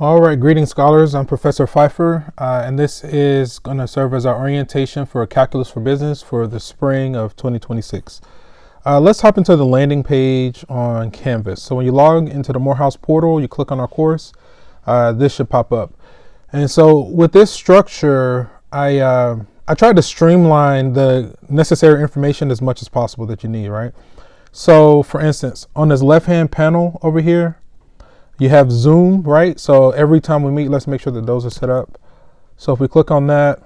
All right, greetings scholars. I'm Professor Pfeiffer, and this is going to serve as our orientation for Calculus for Business for the spring of 2026. Let's hop into the landing page on Canvas. So when you log into the Morehouse portal, you click on our course, this should pop up. And so with this structure, I tried to streamline the necessary information as much as possible that you need, right? So for instance, on this left-hand panel over here, you have Zoom, right? So every time we meet, let's make sure that those are set up. So if we click on that,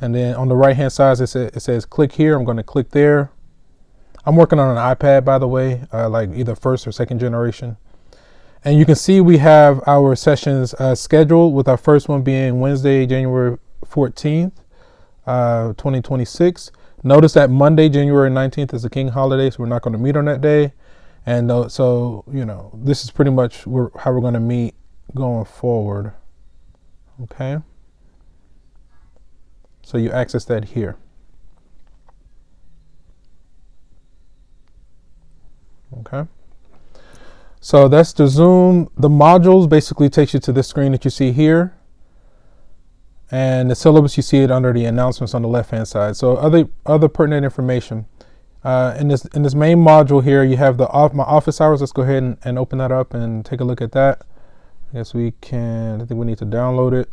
and then on the right-hand side, it says click here. I'm going to click there. I'm working on an iPad, by the way, like either first or second generation. And you can see we have our sessions scheduled, with our first one being Wednesday, January 14th, 2026. Notice that Monday, January 19th is a King holiday, so we're not going to meet on that day. And so, this is pretty much how we're going to meet going forward. Okay. So you access that here. Okay. So that's the Zoom. The modules basically takes you to this screen that you see here. And the syllabus, you see it under the announcements on the left-hand side. So other pertinent information. In this main module here, you have my office hours. Let's go ahead and open that up and take a look at that. I guess I think we need to download it.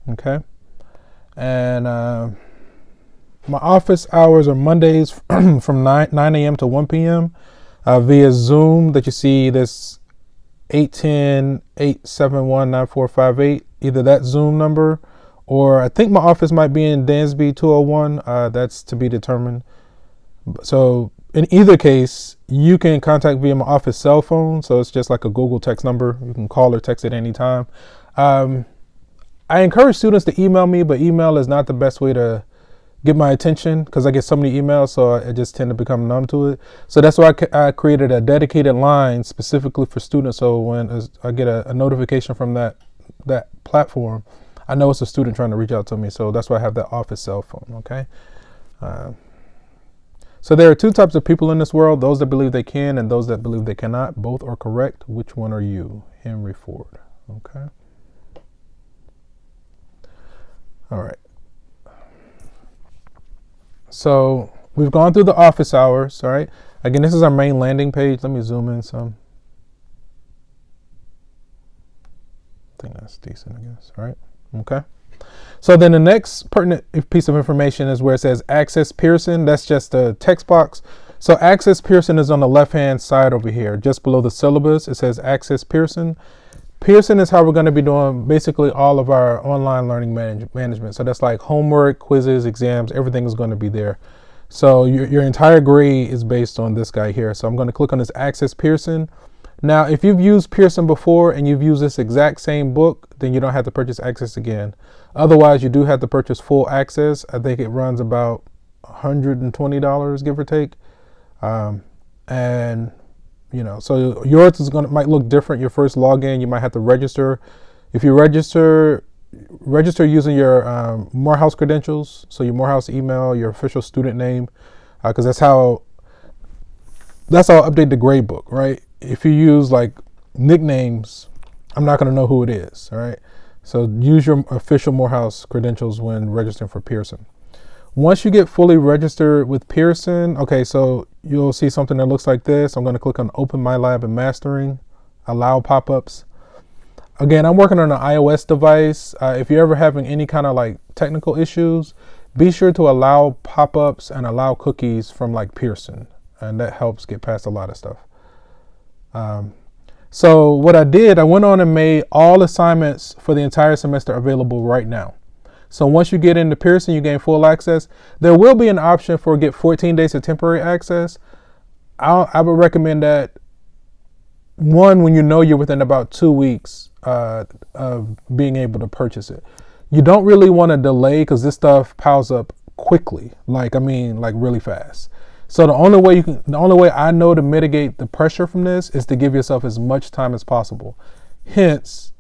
Okay. And my office hours are Mondays from 9 a.m. to 1 p.m. Via Zoom that you see this 810-871-9458, either that Zoom number, or I think my office might be in Dansby 201. That's to be determined. So in either case, you can contact via my office cell phone. So it's just like a Google text number. You can call or text at any time. I encourage students to email me, but email is not the best way to get my attention because I get so many emails, so I just tend to become numb to it. So that's why I created a dedicated line specifically for students. So when I get a notification from that platform, I know it's a student trying to reach out to me. So that's why I have that office cell phone. Okay. So there are two types of people in this world: those that believe they can and those that believe they cannot. Both are correct. Which one are you? Henry Ford. Okay. All right. So we've gone through the office hours. All right. Again, this is our main landing page. Let me zoom in some. I think that's decent, I guess. All right. Okay. So then the next pertinent piece of information is where it says Access Pearson. That's just a text box. So Access Pearson is on the left-hand side over here, just below the syllabus. It says Access Pearson. Pearson is how we're going to be doing basically all of our online learning management. So that's like homework, quizzes, exams, everything is going to be there. So your entire grade is based on this guy here. So I'm going to click on this Access Pearson. Now, if you've used Pearson before and you've used this exact same book, then you don't have to purchase Access again. Otherwise, you do have to purchase full access. I think it runs about $120, give or take. So yours might look different. Your first login, you might have to register. If you register using your Morehouse credentials, so your Morehouse email, your official student name, because that's how I'll update the grade book, right? If you use like nicknames, I'm not going to know who it is, all right? So use your official Morehouse credentials when registering for Pearson. Once you get fully registered with Pearson, okay, so you'll see something that looks like this. I'm going to click on Open My Lab and Mastering, allow pop-ups. Again, I'm working on an iOS device. If you're ever having any kind of like technical issues, be sure to allow pop-ups and allow cookies from like Pearson, and that helps get past a lot of stuff. So what I went on and made all assignments for the entire semester available right now. So once you get into Pearson, you gain full access. There will be an option for get 14 days of temporary access. I would recommend that when you know you're within about 2 weeks of being able to purchase it. You don't really want to delay because this stuff piles up quickly, like really fast. So the only way I know to mitigate the pressure from this is to give yourself as much time as possible. Hence,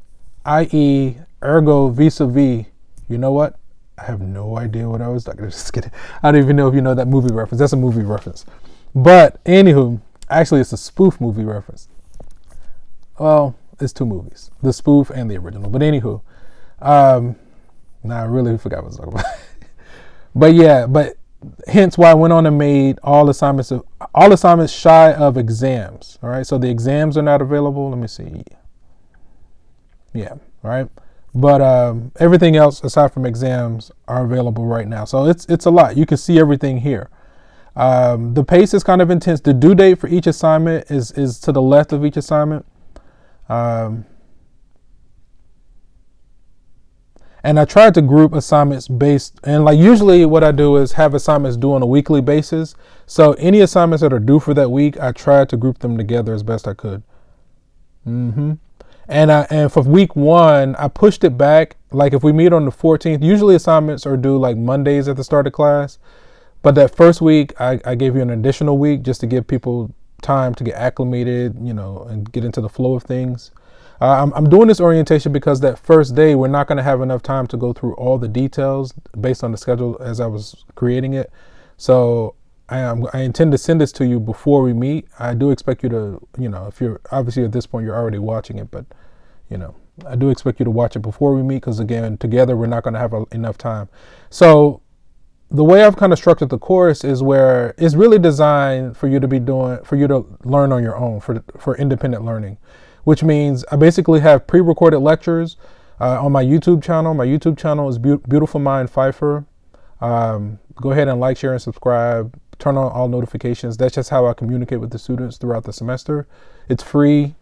i.e., ergo, vis-a-vis. You know what? I have no idea what I was talking. Just kidding. I don't even know if you know that movie reference. That's a movie reference. But anywho, actually, it's a spoof movie reference. Well, it's 2 movies, the spoof and the original. But anywho, I really forgot what I was talking about. But yeah, but hence why I went on and made all assignments shy of exams. All right, so the exams are not available. Let me see. Yeah, all right. But everything else aside from exams are available right now. So it's a lot. You can see everything here. The pace is kind of intense. The due date for each assignment is to the left of each assignment. And I tried to group assignments based, and like usually what I do is have assignments due on a weekly basis. So any assignments that are due for that week, I tried to group them together as best I could. And for week 1, I pushed it back. Like if we meet on the 14th, usually assignments are due like Mondays at the start of class. But that first week, I gave you an additional week just to give people time to get acclimated, and get into the flow of things. I'm doing this orientation because that first day, we're not going to have enough time to go through all the details based on the schedule as I was creating it. So I intend to send this to you before we meet. I do expect you to, if you're obviously at this point, you're already watching it, but, I do expect you to watch it before we meet because, again, together we're not going to have enough time. So the way I've kind of structured the course is where it's really designed for you to learn on your own, for independent learning, which means I basically have pre-recorded lectures on my YouTube channel. My YouTube channel is Beautiful Mind Pfeiffer. Go ahead and like, share, and subscribe. Turn on all notifications. That's just how I communicate with the students throughout the semester. It's free.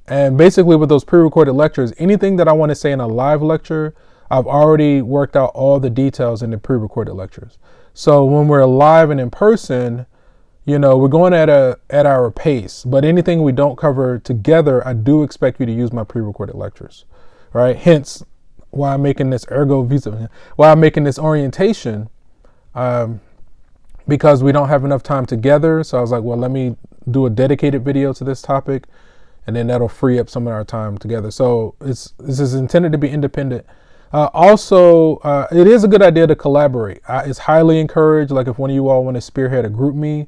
And basically with those pre-recorded lectures, anything that I want to say in a live lecture, I've already worked out all the details in the pre-recorded lectures. So when we're live and in person, we're going at our pace, but anything we don't cover together, I do expect you to use my pre-recorded lectures, right? Hence why I'm making this why I'm making this orientation, because we don't have enough time together. So I was like, well, let me do a dedicated video to this topic, and then that'll free up some of our time together. So this is intended to be independent. Also, it is a good idea to collaborate. It's highly encouraged. Like if one of you all want to spearhead a group me,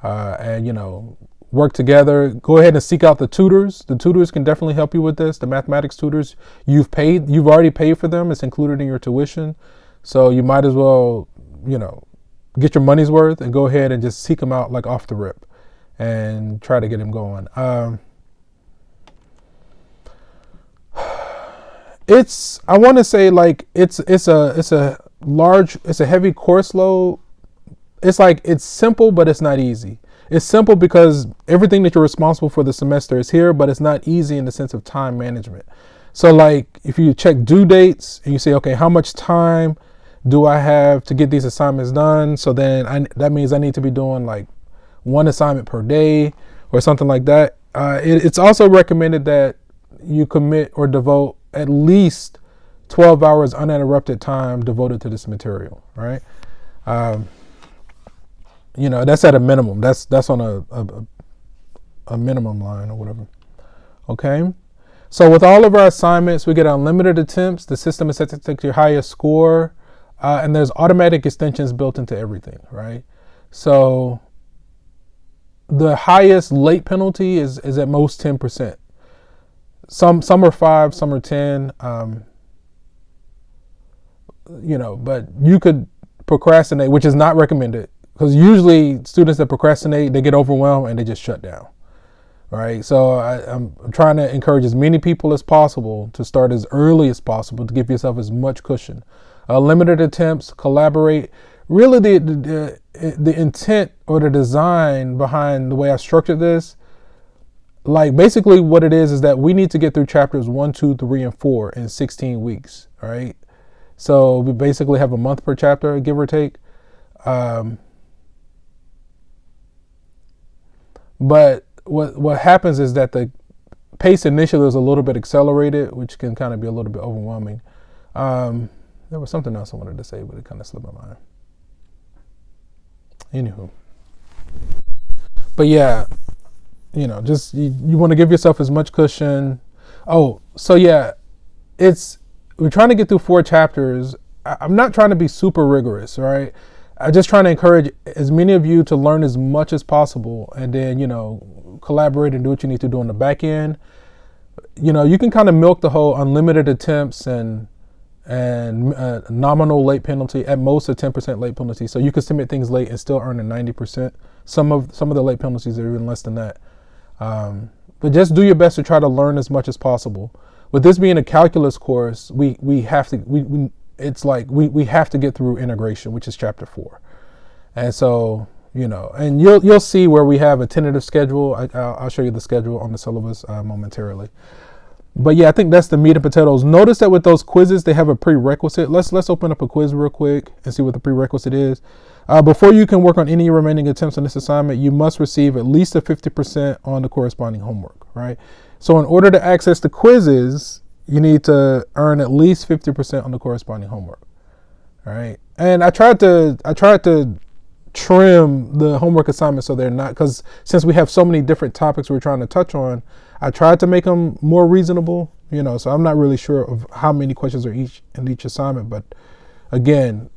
and work together, go ahead and seek out the tutors. The tutors can definitely help you with this. The mathematics tutors, you've already paid for them. It's included in your tuition. So you might as well, get your money's worth and go ahead and just seek them out like off the rip and try to get them going. I want to say like it's a heavy course load. It's simple, but it's not easy. It's simple because everything that you're responsible for the semester is here, but it's not easy in the sense of time management. So like if you check due dates and you say, okay, how much time do I have to get these assignments done? So then that means I need to be doing like 1 assignment per day or something like that. It's also recommended that you commit or devote at least 12 hours uninterrupted time devoted to this material, right? That's at a minimum. That's on a minimum line or whatever. Okay. So with all of our assignments, we get unlimited attempts. The system is set to take your highest score, and there's automatic extensions built into everything, right? So the highest late penalty is at most 10%. Some are 5, some are 10. But you could procrastinate, which is not recommended. Because usually students that procrastinate, they get overwhelmed and they just shut down, right? So I'm trying to encourage as many people as possible to start as early as possible to give yourself as much cushion. Limited attempts, collaborate. Really the intent or the design behind the way I structured this, like basically what it is that we need to get through chapters 1, 2, 3, and 4 in 16 weeks, all right? So we basically have a month per chapter, give or take. But what happens is that the pace initially is a little bit accelerated, which can kind of be a little bit overwhelming. There was something else I wanted to say, but it kind of slipped my mind. Anywho. But yeah, just you want to give yourself as much cushion. Oh, so yeah, we're trying to get through 4 chapters. I'm not trying to be super rigorous, right? I'm just trying to encourage as many of you to learn as much as possible. And then, collaborate and do what you need to do on the back end. You can kind of milk the whole unlimited attempts and nominal late penalty, at most a 10% late penalty. So you can submit things late and still earn a 90%. Some of the late penalties are even less than that. But just do your best to try to learn as much as possible. With this being a calculus course, we have to we have to get through integration, which is chapter 4. And so, and you'll see where we have a tentative schedule. I'll show you the schedule on the syllabus momentarily. But yeah, I think that's the meat and potatoes. Notice that with those quizzes, they have a prerequisite. Let's open up a quiz real quick and see what the prerequisite is. Before you can work on any remaining attempts on this assignment, you must receive at least a 50% on the corresponding homework, right? So in order to access the quizzes, you need to earn at least 50% on the corresponding homework, all right? And I tried to trim the homework assignments so they're not, because since we have so many different topics we're trying to touch on, I tried to make them more reasonable, so I'm not really sure of how many questions are in each assignment. But again,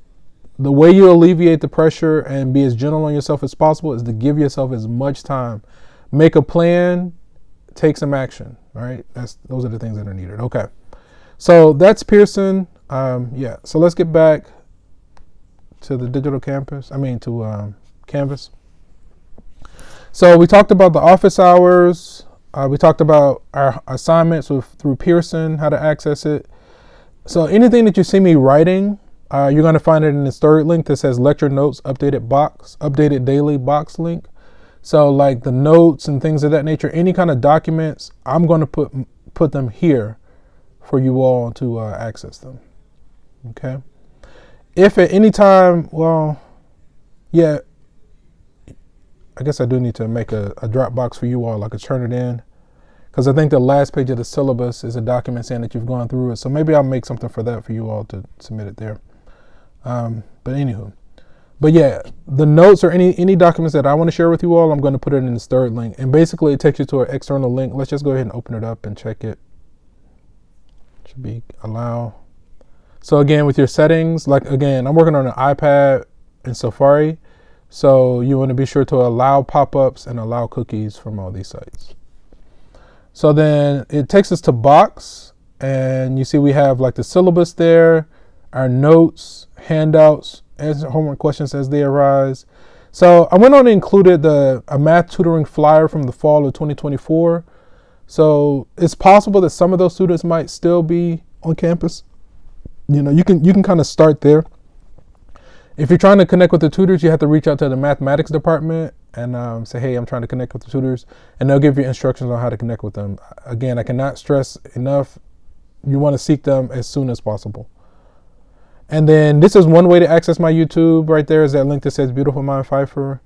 the way you alleviate the pressure and be as gentle on yourself as possible is to give yourself as much time. Make a plan, take some action, all right? Those are the things that are needed. Okay, so that's Pearson. So let's get back to the digital campus, to Canvas. So we talked about the office hours. We talked about our assignments through Pearson, how to access it. So anything that you see me writing, you're going to find it in this third link that says lecture notes, updated daily box link. So like the notes and things of that nature, any kind of documents, I'm going to put them here for you all to access them. Okay. If at any time, I guess I do need to make a Dropbox for you all. I could turn it in, because I think the last page of the syllabus is a document saying that you've gone through it. So maybe I'll make something for that for you all to submit it there. But yeah, the notes or any documents that I want to share with you all, I'm going to put it in this third link. And basically it takes you to an external link. Let's just go ahead and open it up and check it. Should be allow. So again, with your settings, I'm working on an iPad in Safari. So you want to be sure to allow pop-ups and allow cookies from all these sites. So then it takes us to Box, and you see we have like the syllabus there, our notes, handouts, answer homework questions as they arise. So I went on and included a math tutoring flyer from the fall of 2024. So it's possible that some of those students might still be on campus. You can kind of start there. If you're trying to connect with the tutors, you have to reach out to the mathematics department and say, hey, I'm trying to connect with the tutors, and they'll give you instructions on how to connect with them. Again, I cannot stress enough, you want to seek them as soon as possible. And then this is one way to access my YouTube. Right there is that link that says Beautiful Mind Pfeiffer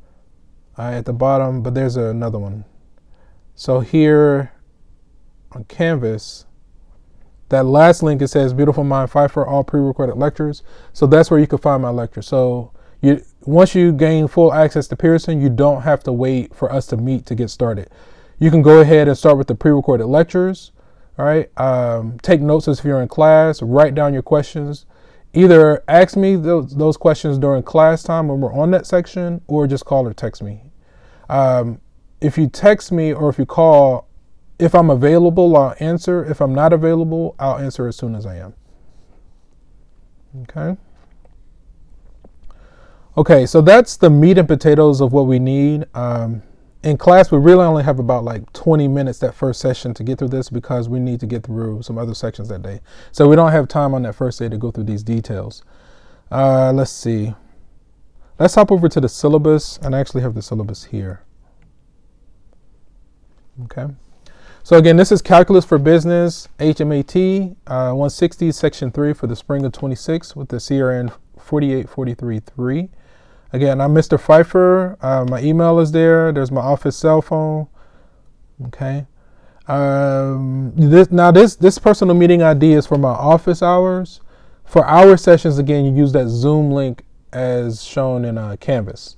at the bottom, but there's another one. So here on Canvas, that last link, it says Beautiful Mind Pfeiffer, all pre-recorded lectures. So that's where you can find my lecture. So once you gain full access to Pearson, you don't have to wait for us to meet to get started. You can go ahead and start with the pre-recorded lectures. All right. Take notes as if you're in class, write down your questions. Either ask me those questions during class time when we're on that section, or just call or text me. If you text me or if you call, if I'm available, I'll answer. If I'm not available, I'll answer as soon as I am. Okay, so that's the meat and potatoes of what we need. In class, we really only have about like 20 minutes that first session to get through this, because we need to get through some other sections that day. So we don't have time on that first day to go through these details. Let's see. Let's hop over to the syllabus, and I actually have the syllabus here. Okay. So again, this is Calculus for Business, HMAT 160, Section 3 for the spring of 26 with the CRN 48433. Again, I'm Mr. Pfeiffer. My email is there. There's my office cell phone. Okay. This personal meeting ID is for my office hours. For our sessions, again, you use that Zoom link as shown in Canvas.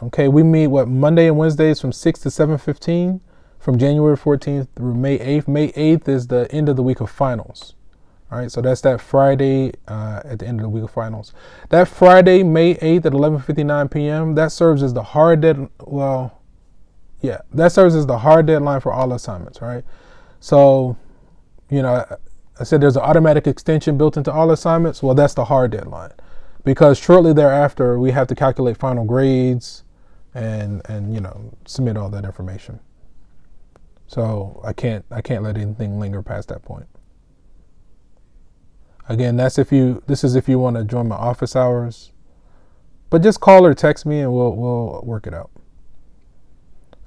Okay, we meet Monday and Wednesdays from 6 to 7:15 from January 14th through May 8th. May 8th is the end of the week of finals. All right, so that's that Friday at the end of the week of finals. That Friday, May 8th at 11:59 p.m., that serves as the hard deadline. Well, Yeah, that serves as the hard deadline for all assignments, right? So, I said there's an automatic extension built into all assignments. Well, that's the hard deadline, because shortly thereafter we have to calculate final grades and submit all that information. So I can't let anything linger past that point. Again, this is if you want to join my office hours, but just call or text me and we'll work it out.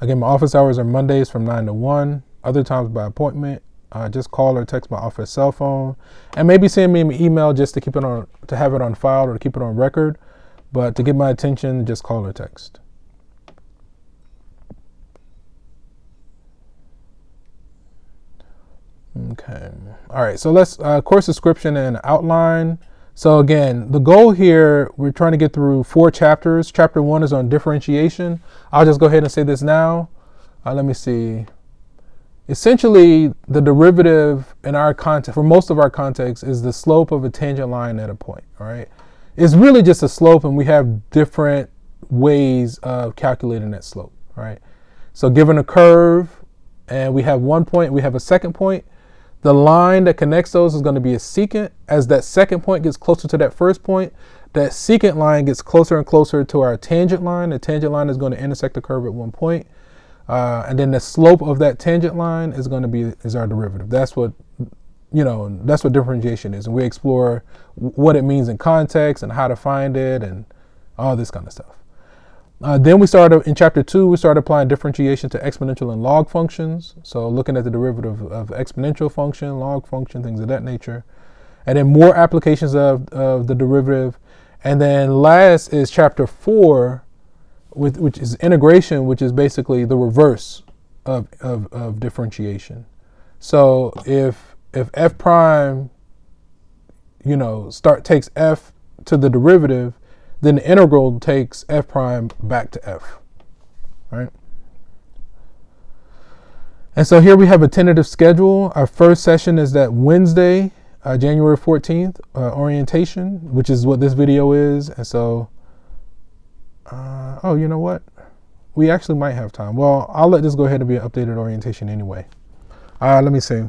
Again, my office hours are Mondays from 9 to 1, other times by appointment. Just call or text my office cell phone, and maybe send me an email just to have it on file or to keep it on record. But to get my attention, just call or text. Okay. All right. So let's course description and outline. So again, the goal here, we're trying to get through 4 chapters. Chapter 1 is on differentiation. I'll just go ahead and say this now. Let me see. Essentially, the derivative in our context, for most of our context, is the slope of a tangent line at a point. All right. It's really just a slope, and we have different ways of calculating that slope. All right. So given a curve, and we have one point, we have a second point. The line that connects those is going to be a secant. As that second point gets closer to that first point, that secant line gets closer and closer to our tangent line. The tangent line is going to intersect the curve at one point. And then the slope of that tangent line is going to be our derivative. That's what differentiation is. And we explore what it means in context and how to find it and all this kind of stuff. Then in chapter 2, we started applying differentiation to exponential and log functions. So looking at the derivative of exponential function, log function, things of that nature. And then more applications of the derivative. And then last is chapter 4, which is integration, which is basically the reverse of differentiation. So if f prime, takes f to the derivative, then the integral takes f prime back to f, right? And so here we have a tentative schedule. Our first session is that Wednesday, January 14th, orientation, which is what this video is. And so, you know what? We actually might have time. Well, I'll let this go ahead and be an updated orientation anyway. Let me see.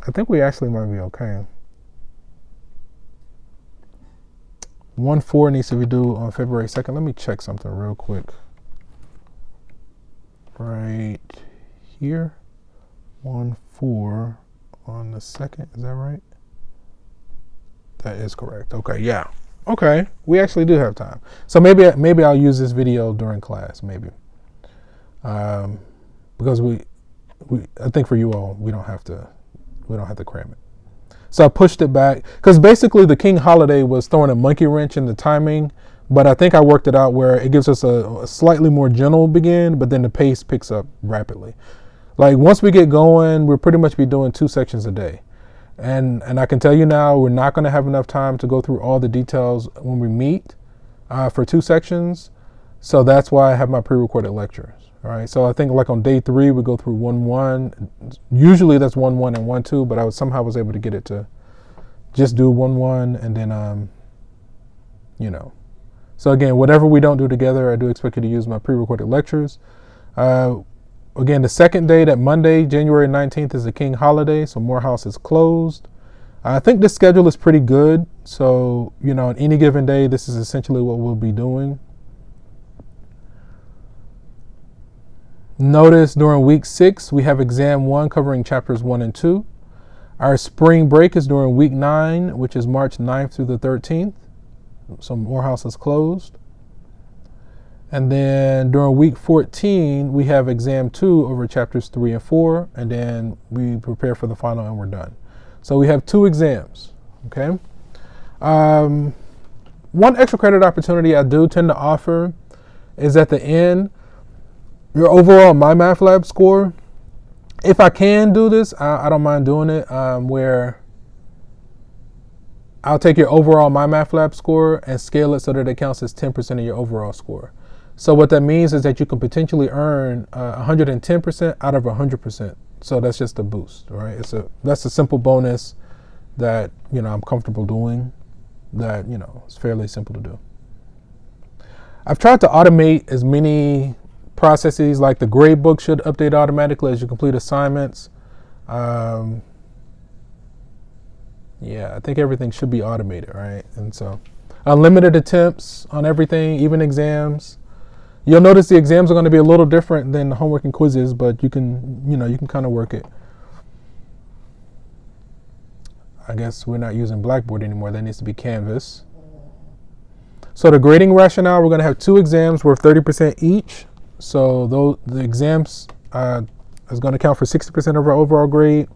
I think we actually might be okay. 1-4 needs to be due on February 2nd. Let me check something real quick. Right here. 1-4 on the 2nd. Is that right? That is correct. Okay, yeah. Okay, we actually do have time. So maybe I'll use this video during class, maybe. Because I think for you all, we don't have to cram it. So I pushed it back because basically the King holiday was throwing a monkey wrench in the timing, but I think I worked it out where it gives us a slightly more gentle begin, but then the pace picks up rapidly. Like once we get going, we'll pretty much be doing 2 sections a day. And I can tell you now, we're not going to have enough time to go through all the details when we meet for 2 sections. So that's why I have my pre-recorded lectures. All right. So I think like on day 3, we go through 1-1. Usually that's 1-1 and 1-2, but I somehow was able to get it to just do 1-1 and then, So again, whatever we don't do together, I do expect you to use my pre-recorded lectures. Again, the second day, that Monday, January 19th, is the King holiday, so Morehouse is closed. I think this schedule is pretty good. So, on any given day, this is essentially what we'll be doing. Notice during week 6, we have exam 1 covering chapters 1 and 2. Our spring break is during week 9, which is March 9th through the 13th. So Morehouse is closed. And then during week 14, we have exam 2 over chapters 3 and 4, and then we prepare for the final and we're done. So we have 2 exams, okay? One extra credit opportunity I do tend to offer is at the end, your overall MyMathLab score. If I can do this, I don't mind doing it, where I'll take your overall MyMathLab score and scale it so that it counts as 10% of your overall score. So what that means is that you can potentially earn 110% out of 100%. So that's just a boost, right? That's a simple bonus that, I'm comfortable doing, that, it's fairly simple to do. I've tried to automate as many processes like the grade book should update automatically as you complete assignments. Yeah, I think everything should be automated, right? And so unlimited attempts on everything, even exams. You'll notice the exams are going to be a little different than the homework and quizzes, but you can kind of work it. I guess we're not using Blackboard anymore. That needs to be Canvas. So the grading rationale, we're going to have 2 exams worth 30% each. So the exams is going to count for 60% of our overall grade.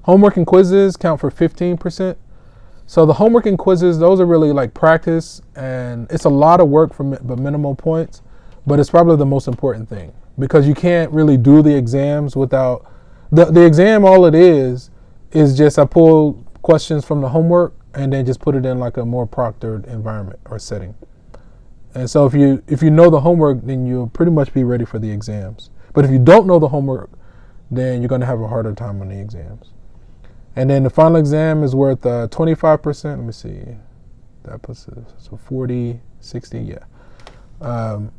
Homework and quizzes count for 15%. So the homework and quizzes, those are really like practice, and it's a lot of work but minimal points, but it's probably the most important thing because you can't really do the exams without, the exam, all it is just I pull questions from the homework and then just put it in like a more proctored environment or setting. And so if you know the homework, then you'll pretty much be ready for the exams. But if you don't know the homework, then you're going to have a harder time on the exams. And then the final exam is worth 25%. Let me see. That puts it, so 40, 60, yeah.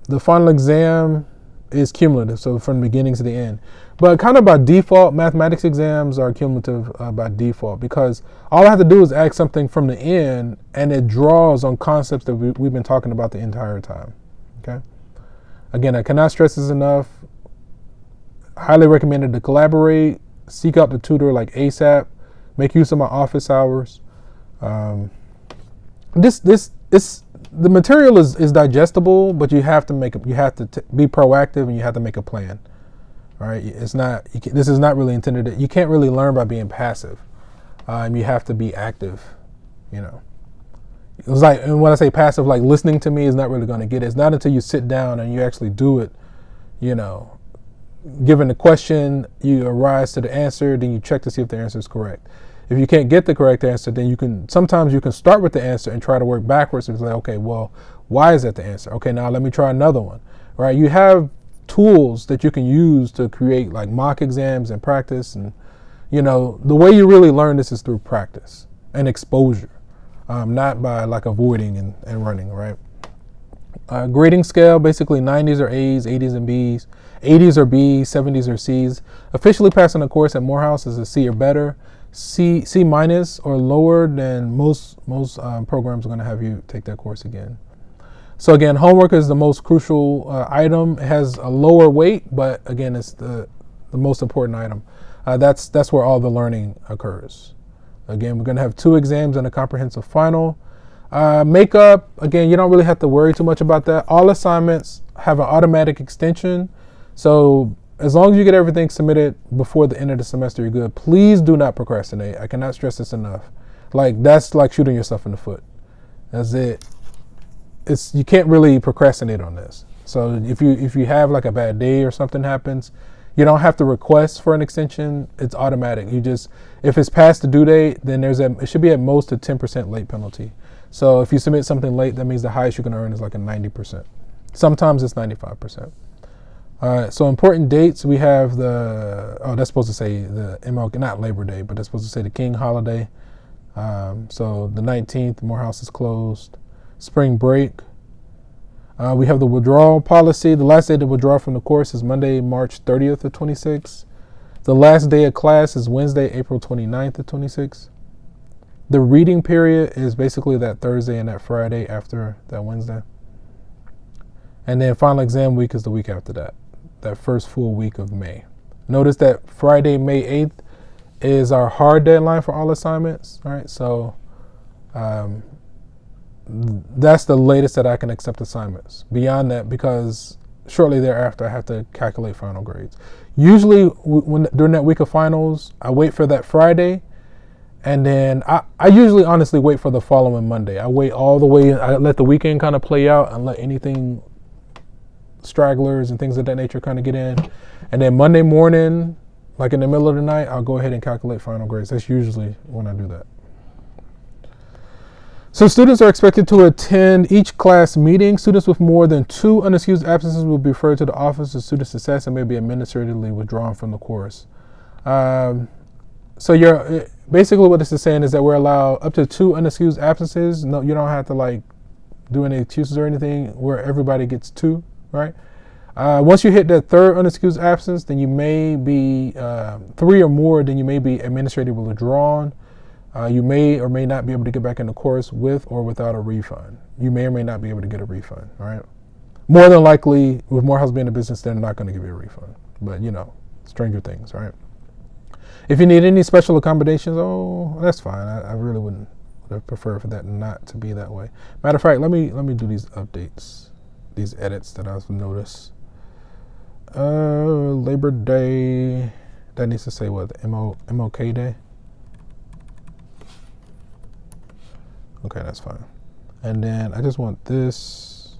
The final exam is cumulative, so from the beginning to the end. But kind of by default, mathematics exams are cumulative by default because all I have to do is ask something from the end and it draws on concepts that we've been talking about the entire time, okay? Again, I cannot stress this enough. Highly recommended to collaborate, seek out the tutor like ASAP, make use of my office hours. The material is digestible, but you have to be proactive and you have to make a plan. All right, this is not really intended. You can't really learn by being passive. You have to be active. It's like, and when I say passive, like listening to me is not really going to get it. It's not until you sit down and you actually do it. Given the question, you arise to the answer, then you check to see if the answer is correct. If you can't get the correct answer, then sometimes you can start with the answer and try to work backwards and say, okay, well, why is that the answer? Okay, now let me try another one, right? You have tools that you can use to create like mock exams and practice. And, the way you really learn this is through practice and exposure, not by like avoiding and running, right? Grading scale, basically 90s are A's, 80s and B's, 80s are B's, 70s are C's. Officially passing a course at Morehouse is a C or better. C minus or lower than most programs are going to have you take that course again. So again, homework is the most crucial item. It has a lower weight, but again, it's the most important item. That's where all the learning occurs. Again, we're going to have 2 exams and a comprehensive final. Makeup, again, you don't really have to worry too much about that. All assignments have an automatic extension. So as long as you get everything submitted before the end of the semester, you're good. Please do not procrastinate. I cannot stress this enough. That's like shooting yourself in the foot. That's it. You can't really procrastinate on this. So if you have like a bad day or something happens, you don't have to request for an extension. It's automatic. If it's past the due date, then it should be at most a 10% late penalty. So if you submit something late, that means the highest you can earn is like a 90%. Sometimes it's 95%. So important dates, we have that's supposed to say the MLK, not Labor Day, but that's supposed to say the King holiday. So the 19th, Morehouse is closed. Spring break. We have the withdrawal policy. The last day to withdraw from the course is Monday, March 30th of 26. The last day of class is Wednesday, April 29th of 26. The reading period is basically that Thursday and that Friday after that Wednesday. And then final exam week is the week after that first full week of May. Notice that Friday, May 8th is our hard deadline for all assignments, right? So that's the latest that I can accept assignments. Beyond that, because shortly thereafter, I have to calculate final grades. Usually during that week of finals, I wait for that Friday. And then I usually honestly wait for the following Monday. I wait all the way. I let the weekend kind of play out and let anything stragglers and things of that nature kind of get in. And then Monday morning, like in the middle of the night, I'll go ahead and calculate final grades. That's usually when I do that. So students are expected to attend each class meeting. Students with more than 2 unexcused absences will be referred to the Office of Student Success and may be administratively withdrawn from the course. So basically what this is saying is that we're allowed up to 2 unexcused absences. No, you don't have to like do any excuses or anything, where everybody gets 2, right? Once you hit that third unexcused absence, then you may be 3 or more. Then you may be administratively withdrawn. You may or may not be able to get back in the course with or without a refund. You may or may not be able to get a refund. All right. More than likely, with Morehouse being a business, they're not going to give you a refund. But stranger things. All right. If you need any special accommodations, that's fine. I really would have preferred for that not to be that way. Matter of fact, let me do these updates, these edits that I've noticed. Labor Day, that needs to say what? MLK Day? Okay, that's fine. And then I just want this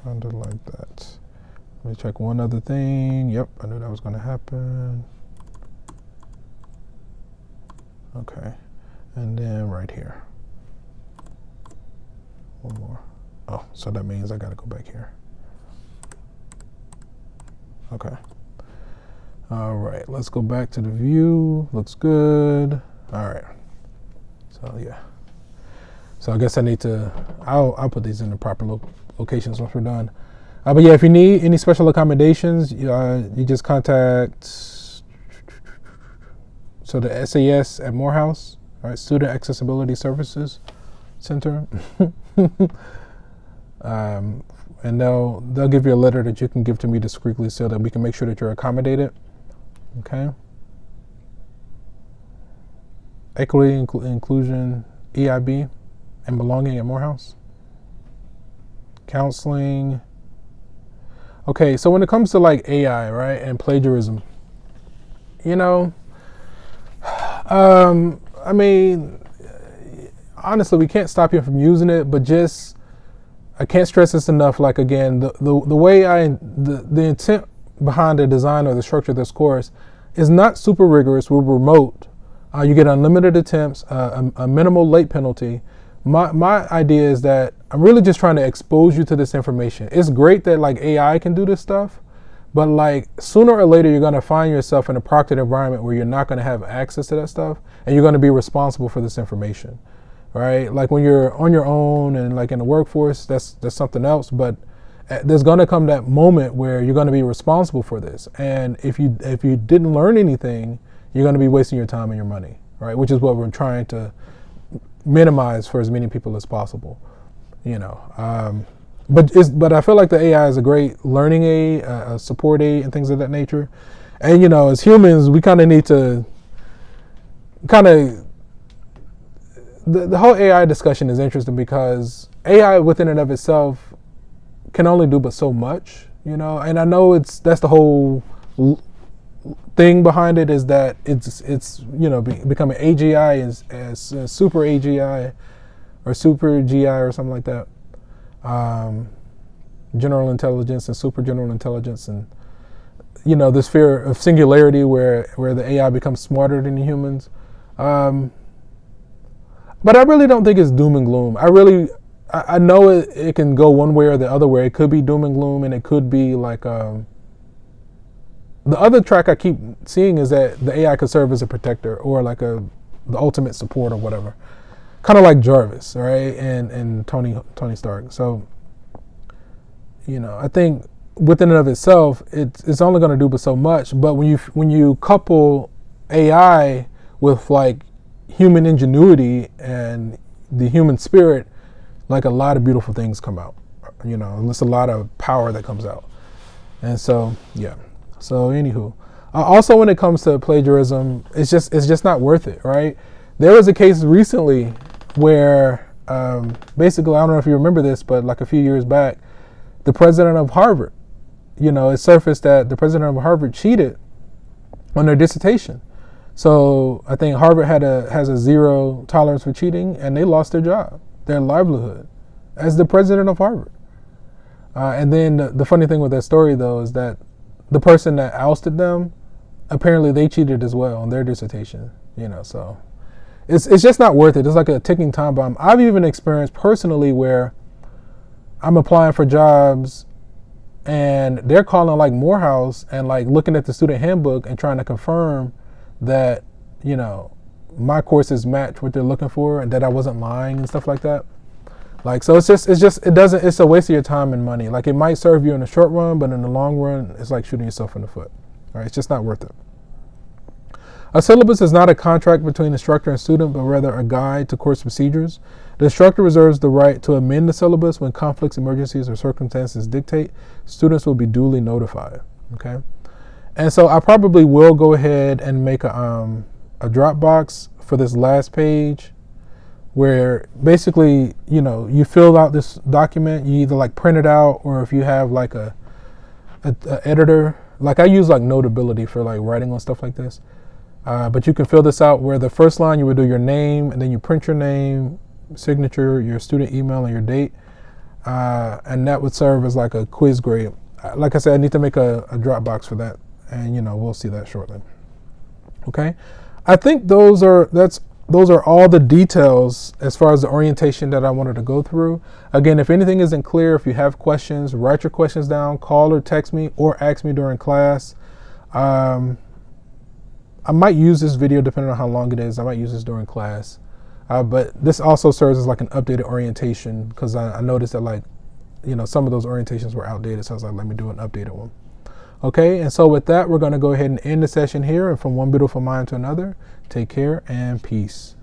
kind of like that. Let me check one other thing. Yep, I knew that was going to happen. Okay, and then right here. One more. Oh, so that means I got to go back here. Okay. All right, let's go back to the view. Looks good. All right. So yeah. So I guess I need to, I'll put these in the proper locations once we're done. But yeah, if you need any special accommodations, you just contact, so the SAS at Morehouse, all right, Student Accessibility Services Center. And they'll give you a letter that you can give to me discreetly so that we can make sure that you're accommodated. Okay. Equity, inclusion, EIB, and belonging at Morehouse. Counseling. Okay, so when it comes to like AI, right, and plagiarism, I mean, honestly, we can't stop you from using it, but just, I can't stress this enough. Like, again, the way the intent behind the design or the structure of this course is not super rigorous. We're remote. You get unlimited attempts, a minimal late penalty. My idea is that I'm really just trying to expose you to this information. It's great that like AI can do this stuff, but like sooner or later you're going to find yourself in a proctored environment where you're not going to have access to that stuff, and you're going to be responsible for this information. Right? Like when you're on your own and like in the workforce, that's something else. But there's going to come that moment where you're going to be responsible for this. And if you didn't learn anything, you're going to be wasting your time and your money, right? Which is what we're trying to minimize for as many people as possible, But I feel like the AI is a great learning aid, a support aid, and things of that nature. And as humans, we kind of need to the whole AI discussion is interesting because AI within and of itself can only do but so much, and I know that's the whole thing behind it, is that it's becoming AGI as super AGI or super GI or something like that, general intelligence and super general intelligence, and this fear of singularity where the AI becomes smarter than the humans. But I really don't think it's doom and gloom. I know it can go one way or the other way. It could be doom and gloom, and it could be like, the other track I keep seeing is that the AI could serve as a protector or like the ultimate support or whatever. Kind of like Jarvis, right? And Tony Stark. So, I think within and of itself, it's only going to do but so much. But when you couple AI with like human ingenuity and the human spirit, like a lot of beautiful things come out, there's a lot of power that comes out. And so, yeah. So anywho, also when it comes to plagiarism, it's just not worth it, right? There was a case recently where, basically, I don't know if you remember this, but like a few years back, the president of Harvard, it surfaced that the president of Harvard cheated on their dissertation. So I think Harvard has a zero tolerance for cheating, and they lost their job, their livelihood, as the president of Harvard. And then the funny thing with that story, though, is that the person that ousted them, apparently they cheated as well on their dissertation. So it's just not worth it. It's like a ticking time bomb. I've even experienced personally where I'm applying for jobs, and they're calling like Morehouse and like looking at the student handbook and trying to confirm that, my courses match what they're looking for and that I wasn't lying and stuff like that. Like, so it's a waste of your time and money. Like, it might serve you in the short run, but in the long run, it's like shooting yourself in the foot. All right, it's just not worth it. A syllabus is not a contract between instructor and student, but rather a guide to course procedures. The instructor reserves the right to amend the syllabus when conflicts, emergencies, or circumstances dictate. Students will be duly notified. Okay, and so I probably will go ahead and make a Dropbox for this last page, where basically, you know, you fill out this document. You either like print it out, or if you have like a editor, like I use like Notability for like writing on stuff like this. But you can fill this out where the first line you would do your name, and then you print your name, signature, your student email, and your date. And that would serve as like a quiz grade. Like I said, I need to make a Dropbox for that, and you know, we'll see that shortly. Okay, I think those are all the details as far as the orientation that I wanted to go through. Again, if anything isn't clear, if you have questions, write your questions down, call or text me, or ask me during class. I might use this video depending on how long it is. I might use this during class. But this also serves as like an updated orientation, because I noticed that, like, you know, some of those orientations were outdated. So I was like, let me do an updated one. Okay, and so with that, we're going to go ahead and end the session here. And from one beautiful mind to another, take care and peace.